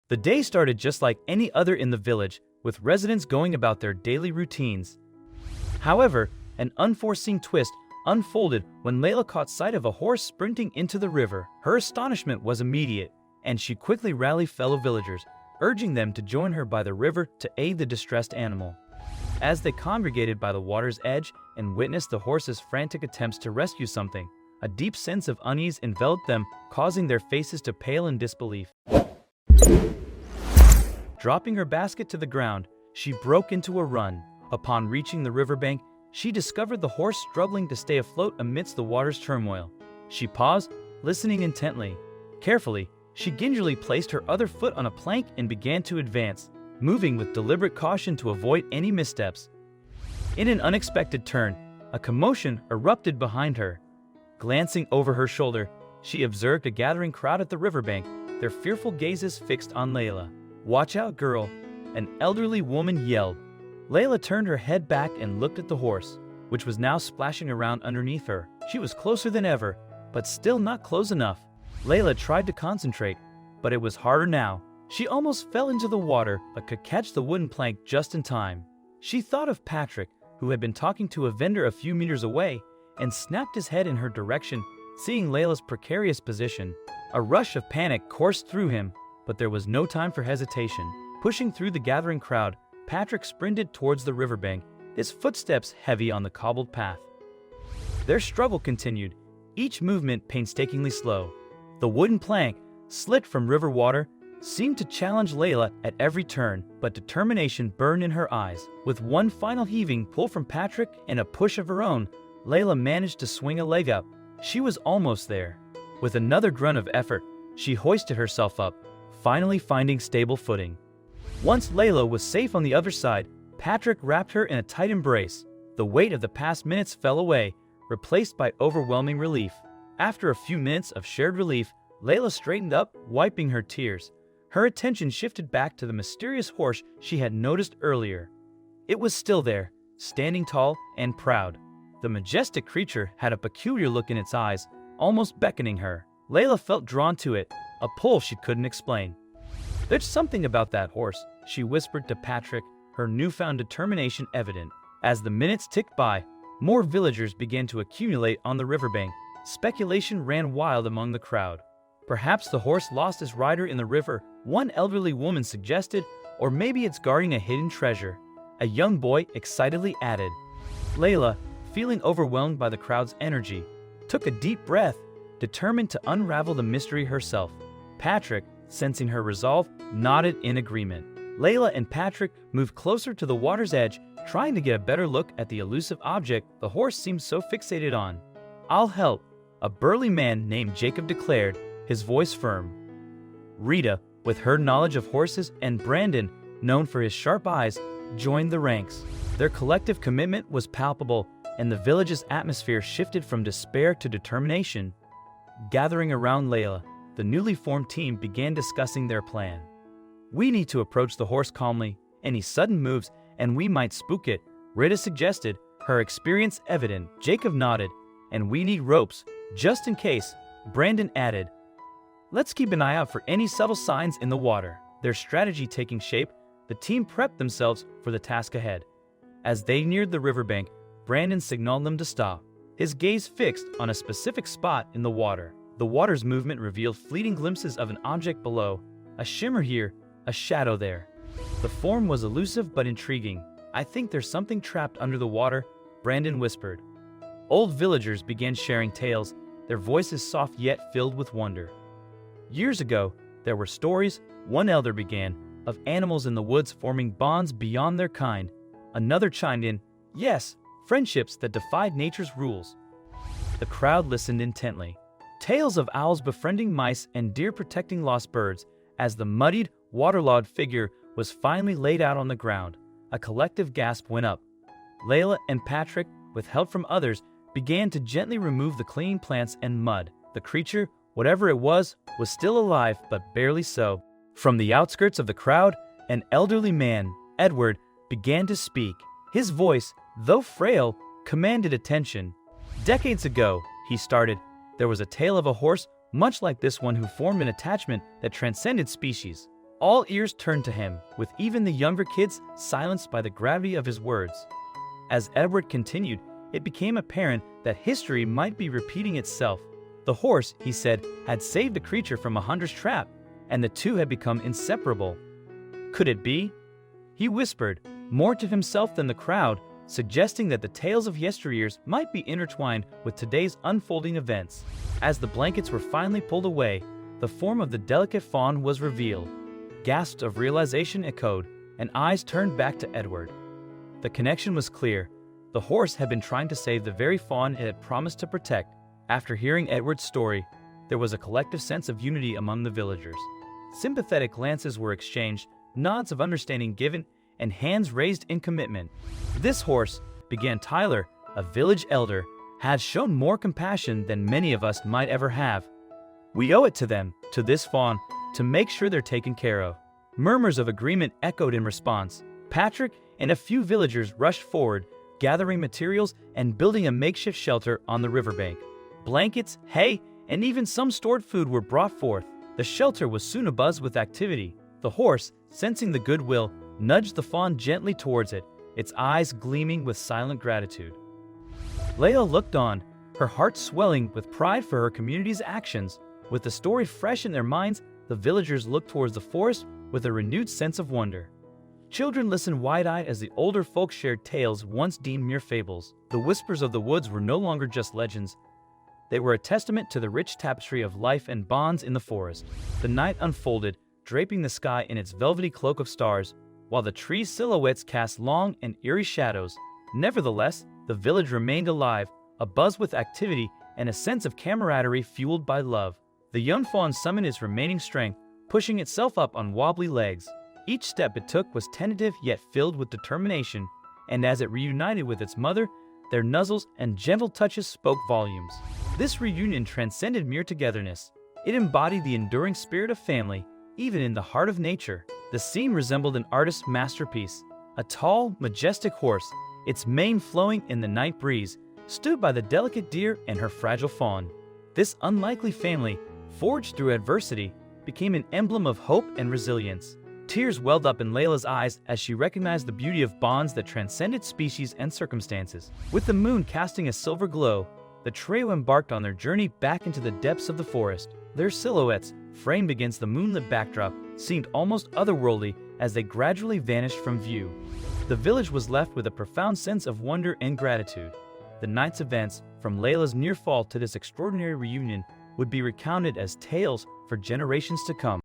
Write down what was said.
The day started just like any other in the village, with residents going about their daily routines. However, an unforeseen twist unfolded when Layla caught sight of a horse sprinting into the river. Her astonishment was immediate, and she quickly rallied fellow villagers, urging them to join her by the river to aid the distressed animal. As they congregated by the water's edge and witnessed the horse's frantic attempts to rescue something, a deep sense of unease enveloped them, causing their faces to pale in disbelief. Dropping her basket to the ground, she broke into a run. Upon reaching the riverbank, she discovered the horse struggling to stay afloat amidst the water's turmoil. She paused, listening intently. Carefully, she gingerly placed her other foot on a plank and began to advance, moving with deliberate caution to avoid any missteps. In an unexpected turn, a commotion erupted behind her. Glancing over her shoulder, she observed a gathering crowd at the riverbank, their fearful gazes fixed on Layla. "Watch out, girl," an elderly woman yelled. Layla turned her head back and looked at the horse, which was now splashing around underneath her. She was closer than ever, but still not close enough. Layla tried to concentrate, but it was harder now. She almost fell into the water, but could catch the wooden plank just in time. She thought of Patrick, who had been talking to a vendor a few meters away, and snapped his head in her direction, seeing Layla's precarious position. A rush of panic coursed through him, but there was no time for hesitation. Pushing through the gathering crowd, Patrick sprinted towards the riverbank, his footsteps heavy on the cobbled path. Their struggle continued, each movement painstakingly slow. The wooden plank, slit from river water, seemed to challenge Layla at every turn, but determination burned in her eyes. With one final heaving pull from Patrick and a push of her own, Layla managed to swing a leg up. She was almost there. With another grunt of effort, she hoisted herself up, finally finding stable footing. Once Layla was safe on the other side, Patrick wrapped her in a tight embrace. The weight of the past minutes fell away, replaced by overwhelming relief. After a few minutes of shared relief, Layla straightened up, wiping her tears. Her attention shifted back to the mysterious horse she had noticed earlier. It was still there, standing tall and proud. The majestic creature had a peculiar look in its eyes, almost beckoning her. Layla felt drawn to it, a pull she couldn't explain. "There's something about that horse," she whispered to Patrick, her newfound determination evident. As the minutes ticked by, more villagers began to accumulate on the riverbank. Speculation ran wild among the crowd. Perhaps the horse lost its rider in the river, one elderly woman suggested, or maybe it's guarding a hidden treasure. A young boy excitedly added. Layla, feeling overwhelmed by the crowd's energy, took a deep breath, determined to unravel the mystery herself. Patrick, sensing her resolve, nodded in agreement. Layla and Patrick moved closer to the water's edge, trying to get a better look at the elusive object the horse seemed so fixated on. "I'll help," a burly man named Jacob declared, his voice firm. Rita, with her knowledge of horses, and Brandon, known for his sharp eyes, joined the ranks. Their collective commitment was palpable, and the village's atmosphere shifted from despair to determination. Gathering around Layla, the newly formed team began discussing their plan. "We need to approach the horse calmly. Any sudden moves, and we might spook it," Rita suggested, her experience evident. Jacob nodded. "And we need ropes, just in case," Brandon added. "Let's keep an eye out for any subtle signs in the water." Their strategy taking shape, the team prepped themselves for the task ahead. As they neared the riverbank, Brandon signaled them to stop, his gaze fixed on a specific spot in the water. The water's movement revealed fleeting glimpses of an object below, a shimmer here, a shadow there. The form was elusive but intriguing. "I think there's something trapped under the water," Brandon whispered. Old villagers began sharing tales, their voices soft yet filled with wonder. "Years ago, there were stories," one elder began, "of animals in the woods forming bonds beyond their kind." Another chimed in, "Yes, friendships that defied nature's rules." The crowd listened intently. Tales of owls befriending mice and deer protecting lost birds. As the muddied, waterlogged figure was finally laid out on the ground, a collective gasp went up. Layla and Patrick, with help from others, began to gently remove the clinging plants and mud. The creature, whatever it was still alive, but barely so. From the outskirts of the crowd, an elderly man, Edward, began to speak. His voice, though frail, commanded attention. "Decades ago," he started, "there was a tale of a horse much like this one who formed an attachment that transcended species. All ears turned to him, with even the younger kids silenced by the gravity of his words. As Edward continued, it became apparent that history might be repeating itself. The horse, he said, had saved the creature from a hunter's trap, and the two had become inseparable. Could it be? He whispered, more to himself than the crowd, suggesting that the tales of yesteryears might be intertwined with today's unfolding events. As the blankets were finally pulled away, the form of the delicate fawn was revealed. Gasps of realization echoed, and eyes turned back to Edward. The connection was clear. The horse had been trying to save the very fawn it had promised to protect. After hearing Edward's story, there was a collective sense of unity among the villagers. Sympathetic glances were exchanged, nods of understanding given, and hands raised in commitment. This horse, began Tyler, a village elder, had shown more compassion than many of us might ever have. We owe it to them, to this fawn, to make sure they're taken care of. Murmurs of agreement echoed in response. Patrick and a few villagers rushed forward, gathering materials and building a makeshift shelter on the riverbank. Blankets, hay, and even some stored food were brought forth. The shelter was soon abuzz with activity. The horse, sensing the goodwill, nudged the fawn gently towards it, its eyes gleaming with silent gratitude. Layla looked on, her heart swelling with pride for her community's actions. With the story fresh in their minds, the villagers looked towards the forest with a renewed sense of wonder. Children listened wide-eyed as the older folk shared tales once deemed mere fables. The whispers of the woods were no longer just legends. They were a testament to the rich tapestry of life and bonds in the forest. The night unfolded, draping the sky in its velvety cloak of stars, while the trees' silhouettes cast long and eerie shadows. Nevertheless, the village remained alive, abuzz with activity and a sense of camaraderie fueled by love. The young fawn summoned its remaining strength, pushing itself up on wobbly legs. Each step it took was tentative yet filled with determination, and as it reunited with its mother, their nuzzles and gentle touches spoke volumes. This reunion transcended mere togetherness. It embodied the enduring spirit of family, even in the heart of nature. The scene resembled an artist's masterpiece. A tall, majestic horse, its mane flowing in the night breeze, stood by the delicate deer and her fragile fawn. This unlikely family, forged through adversity, became an emblem of hope and resilience. Tears welled up in Layla's eyes as she recognized the beauty of bonds that transcended species and circumstances. With the moon casting a silver glow, the trio embarked on their journey back into the depths of the forest. Their silhouettes, framed against the moonlit backdrop, seemed almost otherworldly as they gradually vanished from view. The village was left with a profound sense of wonder and gratitude. The night's events, from Layla's near fall to this extraordinary reunion, would be recounted as tales for generations to come.